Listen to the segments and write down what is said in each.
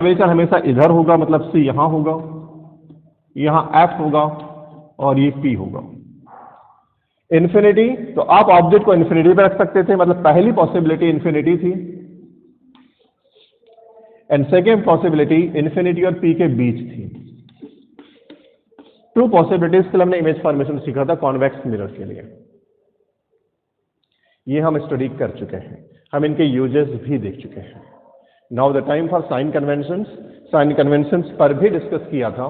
Curvature हमेशा इधर होगा, मतलब सी यहां होगा, यहां एफ होगा और ये पी होगा। इन्फिनिटी, तो आप ऑब्जेक्ट को इन्फिनिटी पे रख सकते थे, मतलब पहली पॉसिबिलिटी इन्फिनिटी थी, एंड सेकेंड पॉसिबिलिटी इन्फिनिटी और पी के बीच थी। टू पॉसिबिलिटीज के हमने इमेज फॉर्मेशन सीखा था कॉन्वेक्स मिरर के लिए, ये हम स्टडी कर चुके हैं, हम इनके यूजेस भी देख चुके हैं। Now the time for sign conventions. Sign conventions पर भी डिस्कस किया था,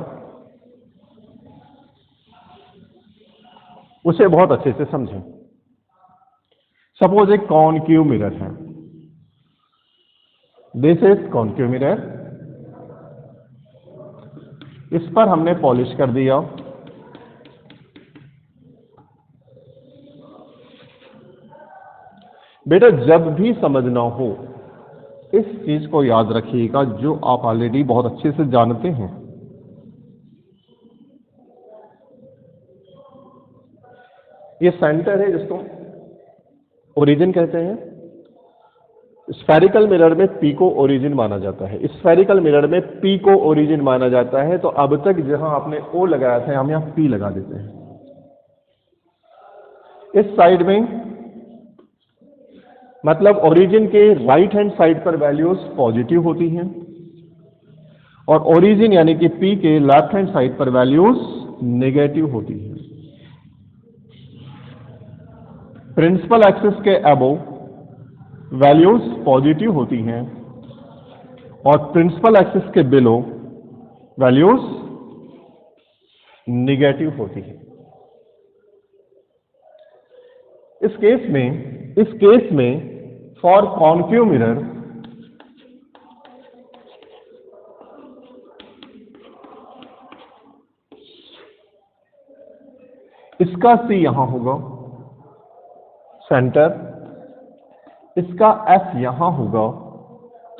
उसे बहुत अच्छे से समझें। सपोज एक कॉनकेव मिरर है, दिस इज कॉनकेव मिरर, इस पर हमने पॉलिश कर दिया, बेटा जब भी समझना हो इस चीज को याद रखिएगा जो आप ऑलरेडी बहुत अच्छे से जानते हैं। ये सेंटर है जिसको ओरिजिन कहते हैं। स्फेरिकल मिरर में पी को ओरिजिन माना जाता है, स्फेरिकल मिरर में पी को ओरिजिन माना जाता है। तो अब तक जहां आपने ओ लगाया था हम यहां पी लगा देते हैं। इस साइड में मतलब ओरिजिन के राइट हैंड साइड पर वैल्यूज पॉजिटिव होती हैं और ओरिजिन यानी कि पी के लेफ्ट हैंड साइड पर वैल्यूज नेगेटिव होती हैं। प्रिंसिपल एक्सिस के अबोव वैल्यूज पॉजिटिव होती हैं और प्रिंसिपल एक्सिस के बिलो वैल्यूज नेगेटिव होती हैं। इस केस में फॉर कॉनकेव मिरर इसका सी यहां होगा सेंटर, इसका एफ यहां होगा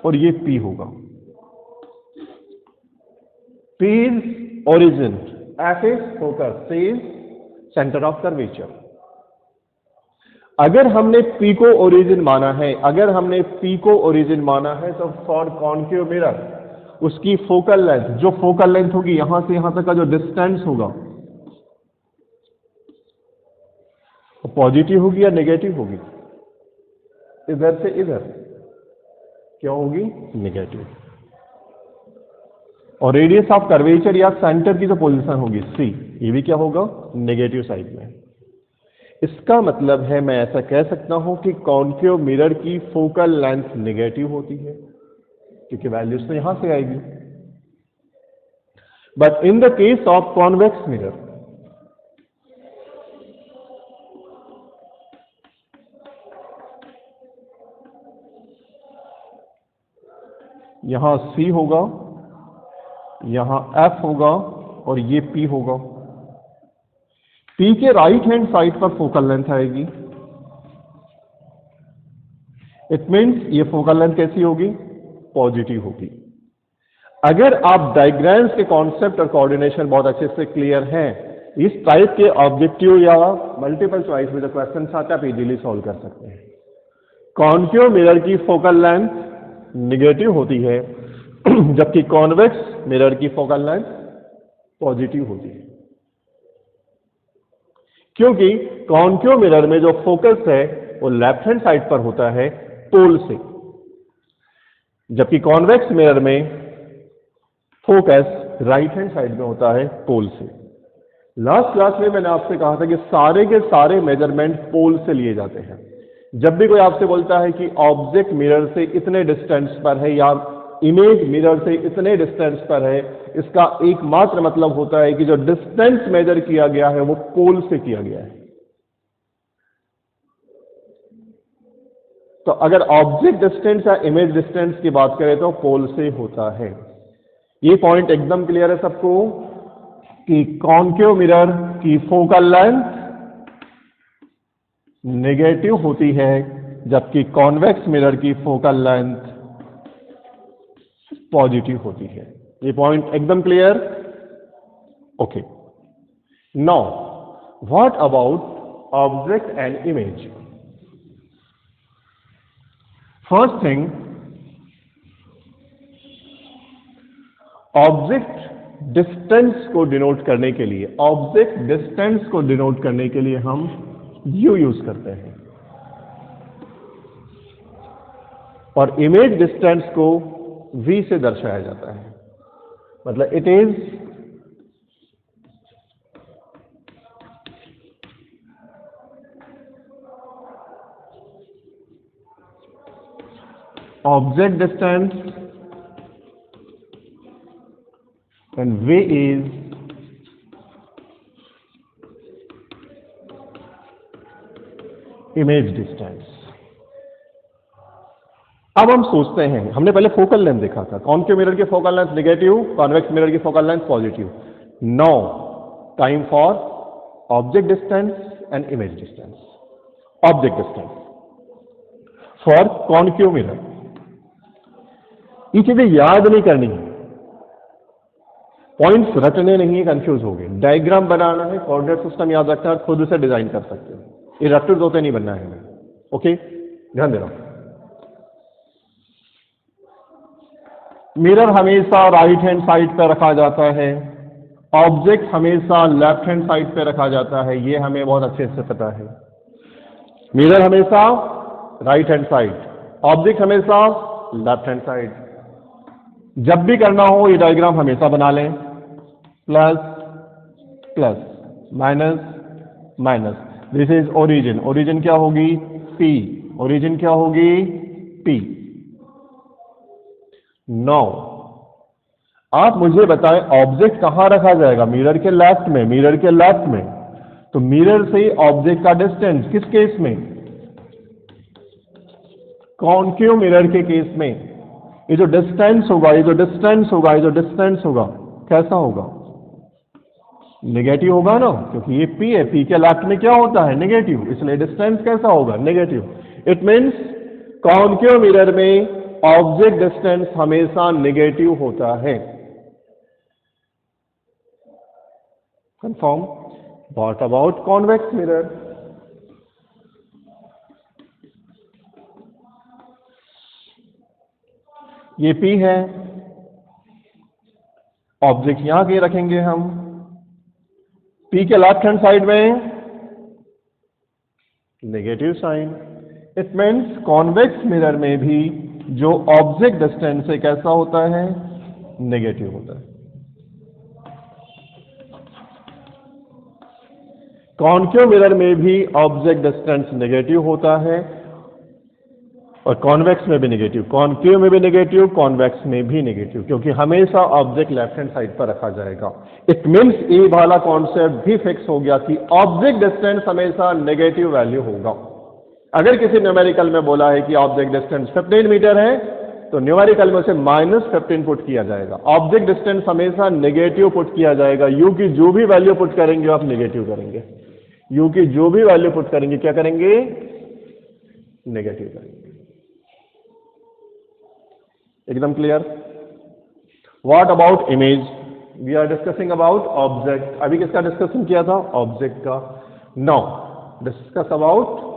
और ये पी होगा। P is origin, F is focus, C is centre of curvature. अगर हमने पी को ओरिजिन माना है, तो फॉर कॉनकेव मिरर उसकी फोकल लेंथ, जो फोकल लेंथ होगी यहां से यहां तक का जो डिस्टेंस होगा वो पॉजिटिव होगी या नेगेटिव होगी? इधर से इधर क्या होगी? नेगेटिव। और रेडियस ऑफ कर्वेचर या सेंटर की जो पोजीशन होगी सी, ये भी क्या होगा? नेगेटिव साइड में। इसका मतलब है मैं ऐसा कह सकता हूं कि कॉनकेव मिरर की फोकल लेंथ नेगेटिव होती है क्योंकि वैल्यूज तो यहां से आएगी। But in the case of convex mirror यहां सी होगा, यहां एफ होगा और ये पी होगा। पी के राइट हैंड साइड पर फोकल लेंथ आएगी। इट मीन्स ये फोकल लेंथ कैसी होगी? पॉजिटिव होगी। अगर आप डायग्राम्स के कॉन्सेप्ट और कोऑर्डिनेशन बहुत अच्छे से क्लियर हैं, इस टाइप के ऑब्जेक्टिव या मल्टीपल चॉइस में जो क्वेश्चन आते हैं आप इजीली सॉल्व कर सकते हैं। कॉनकेव मिरर की फोकल लेंथ निगेटिव होती है जबकि कॉन्वेक्स मिरर की फोकल लेंथ पॉजिटिव होती है, क्योंकि कॉनकेव मिरर में जो फोकस है वो लेफ्ट हैंड साइड पर होता है पोल से, जबकि कॉन्वेक्स मिरर में फोकस राइट हैंड साइड में होता है पोल से। लास्ट क्लास में मैंने आपसे कहा था कि सारे के सारे मेजरमेंट पोल से लिए जाते हैं। जब भी कोई आपसे बोलता है कि ऑब्जेक्ट मिरर से इतने डिस्टेंस पर है या इमेज मिरर से इतने डिस्टेंस पर है, इसका एकमात्र मतलब होता है कि जो डिस्टेंस मेजर किया गया है वो पोल से किया गया है। तो अगर ऑब्जेक्ट डिस्टेंस या इमेज डिस्टेंस की बात करें तो पोल से होता है। ये पॉइंट एकदम क्लियर है सबको कि कॉनकेव मिरर की फोकल लेंथ नेगेटिव होती है जबकि कॉन्वेक्स मिरर की फोकल लेंथ पॉजिटिव होती है। ये पॉइंट एकदम clear? Okay. Now what about object and image? First thing, object distance को डिनोट करने के लिए, ऑब्जेक्ट डिस्टेंस को डिनोट करने के लिए हम यू यूज करते हैं, और इमेज डिस्टेंस को v से दर्शाया जाता है। मतलब it is object distance and v is image distance। अब हम सोचते हैं, हमने पहले फोकल लेंथ देखा था, कॉनकेव मिरर की focal length negative, convex mirror की focal length positive. Now time for object distance and image distance. Object distance for concave mirror, ये चीजें याद नहीं करनी है, पॉइंट्स रटने नहीं है, कंफ्यूज हो गए। डायग्राम बनाना है, कोऑर्डिनेट सिस्टम याद रखना है, खुद से डिजाइन कर सकते हो, ये रट्टू तोते नहीं बनना है हमें। ओके, ध्यान देना। मिरर हमेशा राइट हैंड साइड पर रखा जाता है, ऑब्जेक्ट हमेशा लेफ्ट हैंड साइड पर रखा जाता है, ये हमें बहुत अच्छे से पता है। मिरर हमेशा राइट हैंड साइड, ऑब्जेक्ट हमेशा लेफ्ट हैंड साइड। जब भी करना हो ये डायग्राम हमेशा बना लें, plus plus, minus minus. This is origin, origin क्या होगी P, ओरिजिन क्या होगी P। नाउ आप मुझे बताएं ऑब्जेक्ट कहां रखा जाएगा? मिरर के लेफ्ट में, मिरर के लेफ्ट में। तो मिरर से ऑब्जेक्ट का डिस्टेंस किस केस में? कॉनकेव मिरर के केस में। ये जो डिस्टेंस होगा, ये जो डिस्टेंस होगा, ये जो डिस्टेंस होगा, कैसा होगा? नेगेटिव होगा ना, क्योंकि ये P है, P के लेफ्ट में क्या होता है? नेगेटिव, इसलिए डिस्टेंस कैसा होगा? Negative. It means concave mirror में ऑब्जेक्ट डिस्टेंस हमेशा नेगेटिव होता है। Confirm? What about convex mirror? ये P है, ऑब्जेक्ट यहां के रखेंगे हम, P के लेफ्ट हैंड साइड में negative sign. It means convex mirror में भी जो ऑब्जेक्ट डिस्टेंस है कैसा होता है? नेगेटिव होता है। कॉनकेव मिरर में भी ऑब्जेक्ट डिस्टेंस नेगेटिव होता है और कॉन्वेक्स में भी नेगेटिव, कॉनकेव में भी नेगेटिव, कॉन्वेक्स में भी नेगेटिव, क्योंकि हमेशा ऑब्जेक्ट लेफ्ट हैंड साइड पर रखा जाएगा। इट मीन्स ये वाला कॉन्सेप्ट भी फिक्स हो गया कि ऑब्जेक्ट डिस्टेंस हमेशा नेगेटिव वैल्यू होगा। अगर किसी न्यूमेरिकल में बोला है कि ऑब्जेक्ट डिस्टेंस 15 मीटर है, तो न्यूमेरिकल में उसे -15 पुट किया जाएगा। ऑब्जेक्ट डिस्टेंस हमेशा नेगेटिव पुट किया जाएगा। यू की जो भी वैल्यू पुट करेंगे आप नेगेटिव करेंगे, यू की जो भी वैल्यू पुट करेंगे क्या करेंगे? नेगेटिव करेंगे। एकदम clear? What about image? We are discussing about object. अभी किसका डिस्कशन किया था? ऑब्जेक्ट का। Now discuss about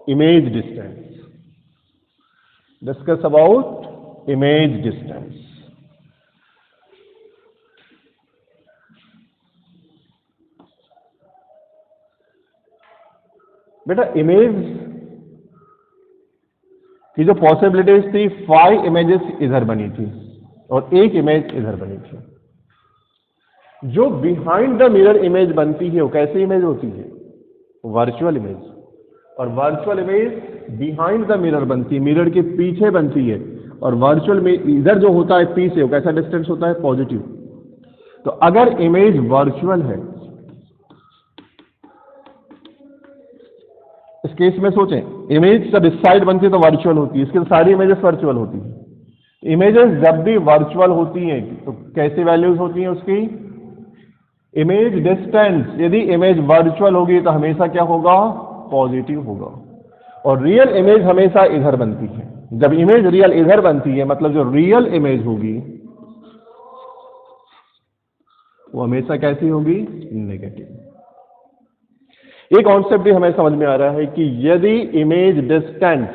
image distance. Discuss about image distance. बेटा इमेज की जो पॉसिबिलिटीज थी, 5 इमेजेस इधर बनी थी और 1 इमेज इधर बनी थी। जो बिहाइंड द मिरर इमेज बनती है वो कैसी इमेज होती है? Virtual image. और virtual image behind the mirror बनती है, मिरर के पीछे बनती है। और वर्चुअल में इधर जो होता है P से वो कैसा डिस्टेंस होता है? पॉजिटिव। तो अगर इमेज वर्चुअल है, इस केस में सोचें, इमेज जब इस साइड बनती है तो वर्चुअल होती है, इसकी सारी इमेजेस वर्चुअल होती है। इमेजेस जब भी वर्चुअल होती हैं तो कैसी वैल्यूज होती हैं उसकी? इमेज डिस्टेंस यदि इमेज वर्चुअल होगी तो हमेशा क्या होगा? पॉजिटिव होगा। और रियल इमेज हमेशा इधर बनती है। जब इमेज रियल इधर बनती है मतलब जो रियल इमेज होगी वो हमेशा कैसी होगी? नेगेटिव। ये कॉन्सेप्ट भी हमें समझ में आ रहा है कि यदि इमेज डिस्टेंस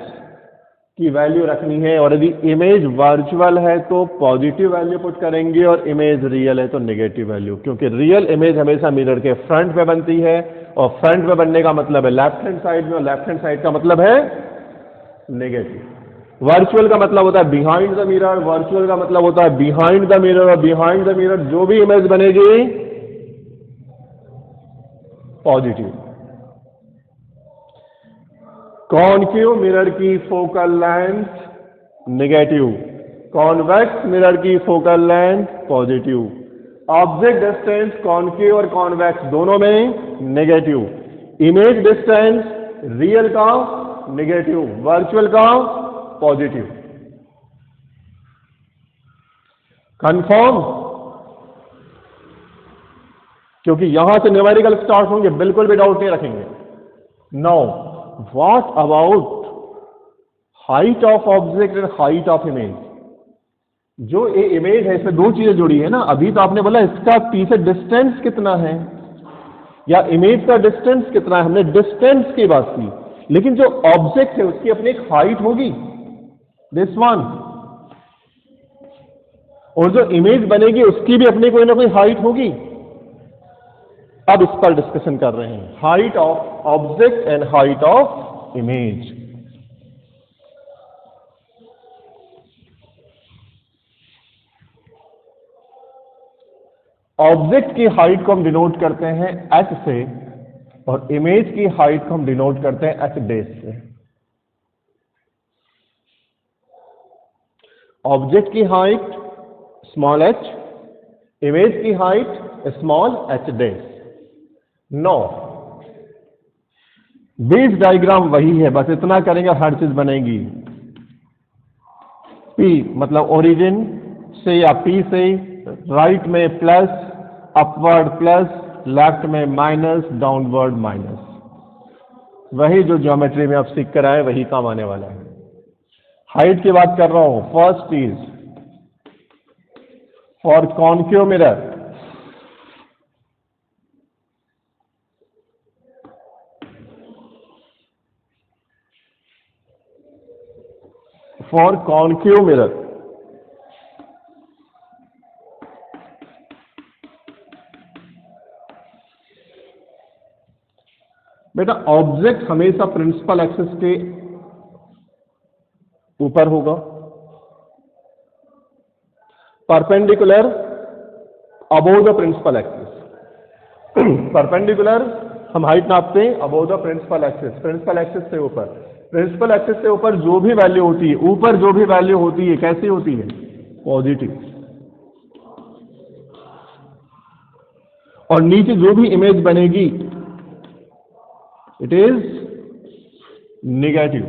की वैल्यू रखनी है, और यदि इमेज वर्चुअल है तो पॉजिटिव वैल्यू पुट करेंगे और इमेज रियल है तो नेगेटिव वैल्यू, क्योंकि रियल इमेज हमेशा मिरर के फ्रंट पे बनती है, और फ्रंट पे बनने का मतलब है लेफ्ट हैंड साइड में, और लेफ्ट हैंड साइड का मतलब है नेगेटिव। वर्चुअल का मतलब होता है बिहाइंड द मिरर, वर्चुअल का मतलब होता है बिहाइंड द मिरर, और बिहाइंड द मिरर जो भी इमेज बनेगी पॉजिटिव। कॉन्केव मिरर की focal length negative, convex mirror की focal length positive. Object distance concave और कॉन्वेक्स दोनों में नेगेटिव। इमेज डिस्टेंस रियल का नेगेटिव, वर्चुअल का पॉजिटिव। कंफर्म? क्योंकि यहां से न्यूमेरिकल स्टार्ट होंगे, बिल्कुल भी डाउट नहीं रखेंगे। Now what about height of object and height of image? जो ये इमेज है इसमें दो चीजें जुड़ी है ना। अभी तो आपने बोला इसका पीछे डिस्टेंस कितना है या इमेज का डिस्टेंस कितना है, हमने डिस्टेंस की बात की, लेकिन जो ऑब्जेक्ट है उसकी अपनी एक हाइट होगी, दिस वन, और जो इमेज बनेगी उसकी भी अपनी कोई ना कोई हाइट होगी। अब इस पर डिस्कशन कर रहे हैं, height of object and height of image. Object की हाइट को हम डिनोट करते हैं h से, और इमेज की हाइट को हम डिनोट करते हैं h डैश से। ऑब्जेक्ट की हाइट स्मॉल h, इमेज की height small h dash. No, base diagram वही है, बस इतना करेंगे हर चीज बनेगी। P मतलब ओरिजिन से या P से, राइट में प्लस, अपवर्ड प्लस, लेफ्ट में माइनस, डाउनवर्ड माइनस। वही जो ज्योमेट्री में आप सीख कर आए वही काम आने वाला है। हाइट की बात कर रहा हूं। First is for concave mirror, for concave mirror बेटा ऑब्जेक्ट हमेशा प्रिंसिपल एक्सिस के ऊपर होगा, perpendicular above the principal axis. Perpendicular हम हाइट नापते हैं above the principal axis, principal axis से ऊपर। प्रिंसिपल एक्सिस से ऊपर जो भी वैल्यू होती है, ऊपर जो भी वैल्यू होती है कैसी होती है? पॉजिटिव। और नीचे जो भी इमेज बनेगी इट इज नेगेटिव।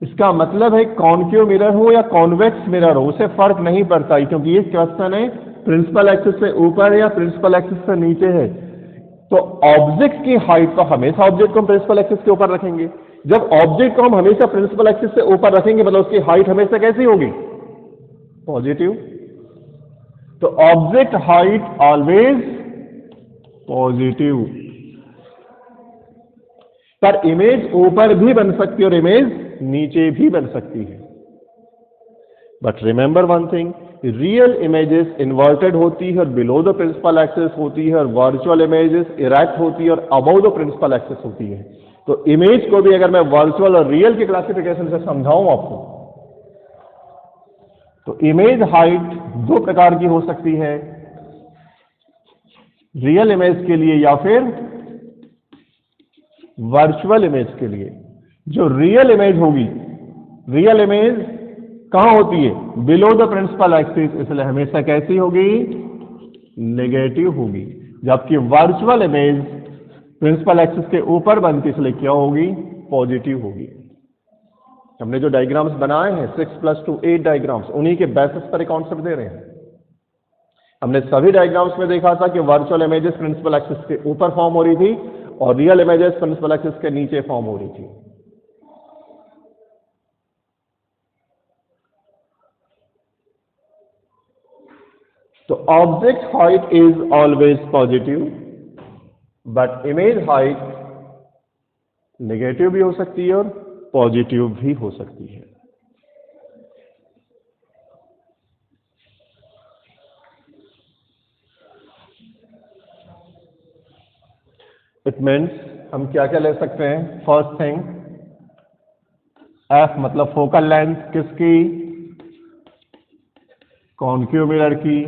इसका मतलब है कॉन्केव मिरर हो या कॉन्वेक्स मिरर हो उसे फर्क नहीं पड़ता, क्योंकि ये क्वेश्चन है प्रिंसिपल एक्सिस से ऊपर या प्रिंसिपल एक्सिस से नीचे है। तो ऑब्जेक्ट की हाइट तो हमेशा ऑब्जेक्ट को हम प्रिंसिपल एक्सिस के ऊपर रखेंगे। जब ऑब्जेक्ट को हम हमेशा प्रिंसिपल एक्सिस से ऊपर रखेंगे मतलब उसकी हाइट हमेशा कैसी होगी? पॉजिटिव। तो ऑब्जेक्ट हाइट ऑलवेज पॉजिटिव। पर इमेज ऊपर भी बन सकती है और इमेज नीचे भी बन सकती है। But remember one thing, real images inverted होती है और बिलो द प्रिंसिपल एक्सिस होती है, और वर्चुअल इमेजेस इरेक्ट होती है और अबव द प्रिंसिपल एक्सिस होती है। तो इमेज को भी अगर मैं वर्चुअल और रियल के क्लासिफिकेशन से समझाऊं आपको, तो इमेज हाइट दो प्रकार की हो सकती है, रियल इमेज के लिए या फिर वर्चुअल इमेज के लिए। जो रियल इमेज होगी, रियल इमेज कहां होती है? बिलो द प्रिंसिपल एक्सिस, इसलिए हमेशा कैसी होगी? नेगेटिव होगी। जबकि वर्चुअल इमेज प्रिंसिपल एक्सिस के ऊपर बनती, इसलिए क्या होगी? पॉजिटिव होगी। हमने जो डायग्राम्स बनाए हैं 6+2 8 डायग्राम्स, उन्हीं के बेसिस पर कॉन्सेप्ट दे रहे हैं। हमने सभी डायग्राम्स में देखा था कि वर्चुअल इमेजेस प्रिंसिपल एक्सिस के ऊपर फॉर्म हो रही थी और रियल इमेजेस प्रिंसिपल एक्सिस के नीचे फॉर्म हो रही थी। तो object height is always positive, but image height negative भी हो सकती है और पॉजिटिव भी हो सकती है। इट मीन्स हम क्या क्या ले सकते हैं? फर्स्ट थिंग, एफ मतलब फोकल लेंथ किसकी? कॉन्केव मिरर की।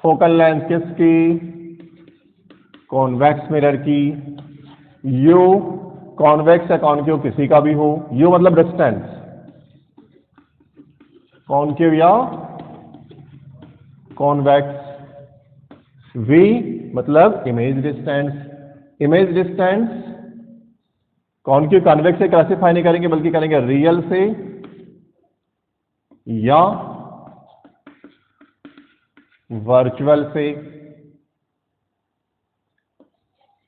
फोकल लेंथ किसकी? कॉन्वेक्स मिरर की। यू कॉन्वेक्स या कॉन्केव किसी का भी हो, यू मतलब डिस्टेंस, कॉन्केव या कॉन्वेक्स। वी मतलब image distance, image distance concave convex से क्लासिफाई नहीं करेंगे बल्कि करेंगे रियल से या वर्चुअल से।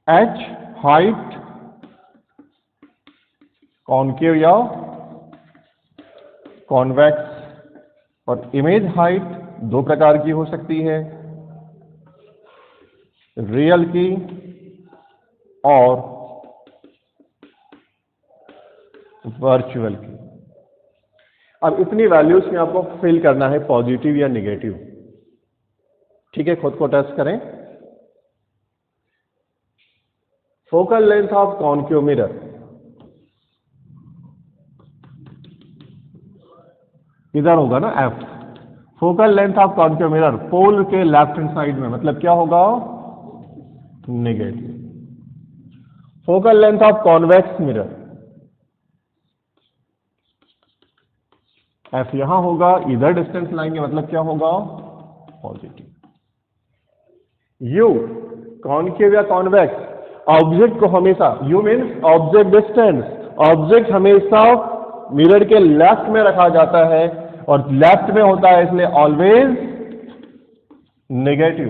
एच हाइट कॉन्केव या कॉन्वेक्स। और इमेज हाइट दो प्रकार की हो सकती है, रियल की और वर्चुअल की। अब इतनी वैल्यूज में आपको फिल करना है पॉजिटिव या नेगेटिव। ठीक है, खुद को टेस्ट करें। Focal length of concave mirror इधर होगा ना F. Focal length of concave mirror pole के लेफ्ट हैंड साइड में, मतलब क्या होगा? Negative. Focal length of convex mirror F यहां होगा, इधर डिस्टेंस लाएंगे मतलब क्या होगा? पॉजिटिव। यू कॉन्केव या कॉन्वेक्स, ऑब्जेक्ट को हमेशा, U means object distance, object हमेशा मिरर के लेफ्ट में रखा जाता है और लेफ्ट में होता है इसलिए ऑलवेज नेगेटिव।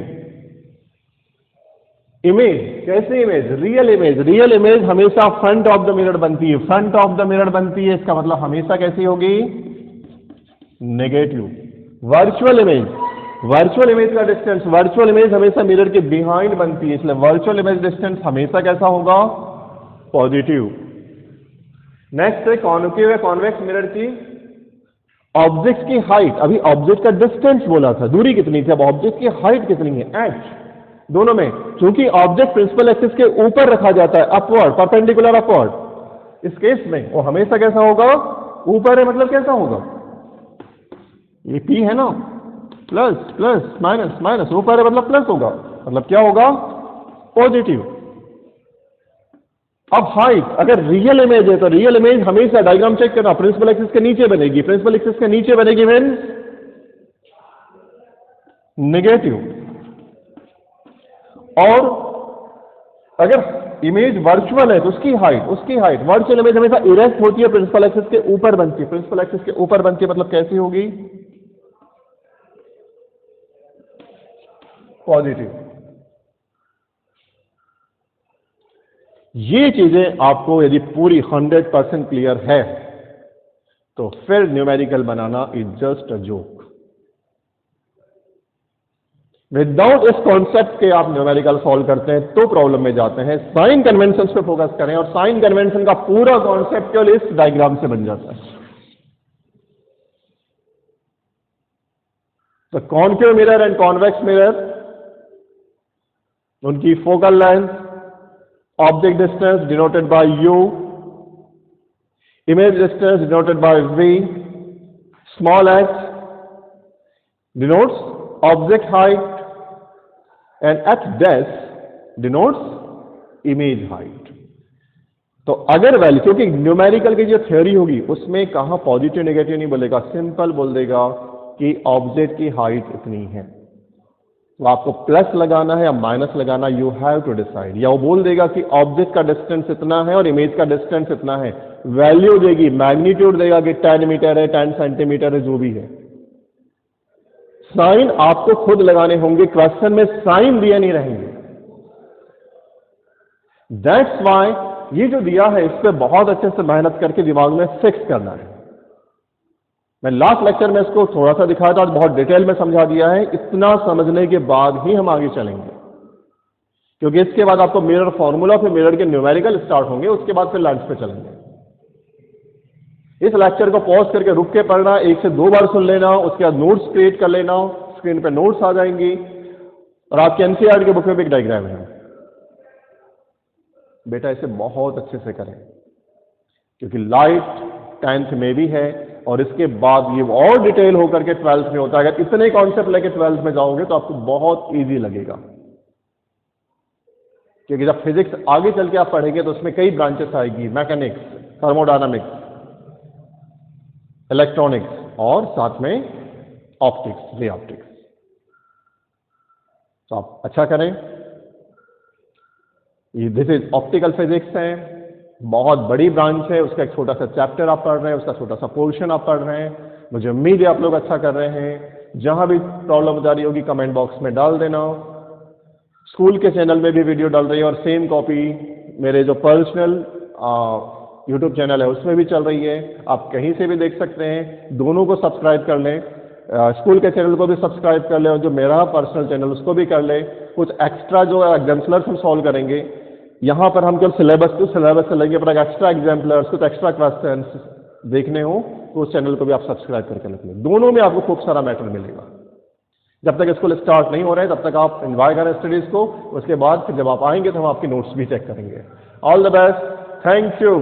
इमेज कैसे? Image real image, real image हमेशा फ्रंट ऑफ द मिरर बनती है, फ्रंट ऑफ द मिरर बनती है, इसका मतलब हमेशा कैसी होगी? Negative. Virtual image, virtual image का डिस्टेंस, वर्चुअल इमेज हमेशा मिरर के बिहाइंड बनती है इसलिए वर्चुअल इमेज डिस्टेंस हमेशा कैसा होगा? पॉजिटिव। नेक्स्ट है कॉन्केव या कॉन्वेक्स मिरर की ऑब्जेक्ट की हाइट। अभी ऑब्जेक्ट का डिस्टेंस बोला था, दूरी कितनी थी, अब ऑब्जेक्ट की हाइट कितनी है? एच। दोनों में क्योंकि ऑब्जेक्ट प्रिंसिपल एक्सिस के ऊपर रखा जाता है, अपवर्ड, परपेंडिकुलर अपवर्ड, इस केस में वो हमेशा कैसा होगा? ऊपर है, मतलब कैसा होगा? ये पी है ना, प्लस प्लस माइनस माइनस, ऊपर है मतलब प्लस होगा, मतलब क्या होगा? पॉजिटिव। अब हाइट, अगर रियल इमेज है तो रियल इमेज हमेशा, डायग्राम चेक करना, प्रिंसिपल एक्सिस के नीचे बनेगी, प्रिंसिपल एक्सिस के नीचे बनेगी मीन्स नेगेटिव। और अगर इमेज वर्चुअल है तो उसकी हाइट वर्चुअल इमेज हमेशा इरेक्ट होती है, प्रिंसिपल एक्सिस के ऊपर बनती है, प्रिंसिपल एक्सिस के ऊपर बनती है, मतलब कैसी होगी? पॉजिटिव। ये चीजें आपको यदि पूरी 100% क्लियर है तो फिर numerical banana is just a joke. Without इस कॉन्सेप्ट के आप न्यूमेरिकल सॉल्व करते हैं तो प्रॉब्लम में जाते हैं। साइन कन्वेंशन पे फोकस करें और साइन कन्वेंशन का पूरा कॉन्सेप्चुअल इस डायग्राम से बन जाता है। तो concave mirror and convex mirror, उनकी focal length, object distance denoted by U, image distance denoted by V, small H denotes object height and h dash denotes image height। तो अगर वैल्यू, क्योंकि न्यूमेरिकल की जो थ्योरी होगी उसमें कहां positive negative नहीं बोलेगा, सिंपल बोल देगा कि ऑब्जेक्ट की हाइट इतनी है, तो आपको प्लस लगाना है या माइनस लगाना, यू हैव टू डिसाइड। या वो बोल देगा कि ऑब्जेक्ट का डिस्टेंस इतना है और इमेज का डिस्टेंस इतना है, वैल्यू देगी, मैग्नीट्यूड देगा कि 10 मीटर है, 10 सेंटीमीटर है, जो भी है। साइन आपको खुद लगाने होंगे, क्वेश्चन में साइन दिए नहीं रहेंगे। दैट्स वाई ये जो दिया है इस पर बहुत अच्छे से मेहनत करके दिमाग में फिक्स करना है। मैं लास्ट लेक्चर में इसको थोड़ा सा दिखाया था, आज बहुत डिटेल में समझा दिया है। इतना समझने के बाद ही हम आगे चलेंगे, क्योंकि इसके बाद आपको मिरर फॉर्मूला, फिर मिरर के न्यूमेरिकल स्टार्ट होंगे, उसके बाद फिर लंच पे चलेंगे। इस लेक्चर को पॉज करके रुक के पढ़ना, 1 से 2 बार सुन लेना, उसके बाद नोट्स क्रिएट कर लेना, स्क्रीन पे नोट्स आ जाएंगी और आपके एनसीईआरटी के बुक में भी एक डायग्राम है। बेटा इसे बहुत अच्छे से करें क्योंकि लाइट 10th में भी है और इसके बाद ये और डिटेल होकर के 12th में होता है। अगर इतने कॉन्सेप्ट लेके 12th में जाओगे तो आपको बहुत इजी लगेगा, क्योंकि जब फिजिक्स आगे चल के आप पढ़ेंगे तो उसमें कई ब्रांचेस आएगी, मैकेनिक्स, थर्मोडायनामिक्स, इलेक्ट्रॉनिक्स और साथ में ऑप्टिक्स, रे ऑप्टिक्स। तो आप अच्छा करें। ये दिस इज ऑप्टिकल फिजिक्स है, बहुत बड़ी ब्रांच है, उसका एक छोटा सा चैप्टर आप पढ़ रहे हैं, उसका छोटा सा पोर्शन आप पढ़ रहे हैं। मुझे उम्मीद है आप लोग अच्छा कर रहे हैं। जहां भी प्रॉब्लम जा रही होगी कमेंट बॉक्स में डाल देना। स्कूल के चैनल में भी वीडियो डाल रही है और सेम कॉपी मेरे जो पर्सनल यूट्यूब चैनल है उसमें भी चल रही है, आप कहीं से भी देख सकते हैं। दोनों को सब्सक्राइब कर लें, स्कूल के चैनल को भी सब्सक्राइब कर लें और जो मेरा पर्सनल चैनल उसको भी कर लें। कुछ एक्स्ट्रा जो एग्जाम्पलर्स हम सॉल्व करेंगे, यहाँ पर हम केवल सिलेबस से लेंगे, पर एक्स्ट्रा एग्जाम्पलर्स, कुछ एक्स्ट्रा क्वेश्चन देखने हो तो उस चैनल को भी आप सब्सक्राइब करके रख लें। दोनों में आपको खूब सारा मैटर मिलेगा। जब तक स्कूल स्टार्ट नहीं हो रहे तब तक आप एंजॉय करें स्टडीज को, उसके बाद फिर जब आप आएंगे तो हम आपकी नोट्स भी चेक करेंगे। All the best, thank you.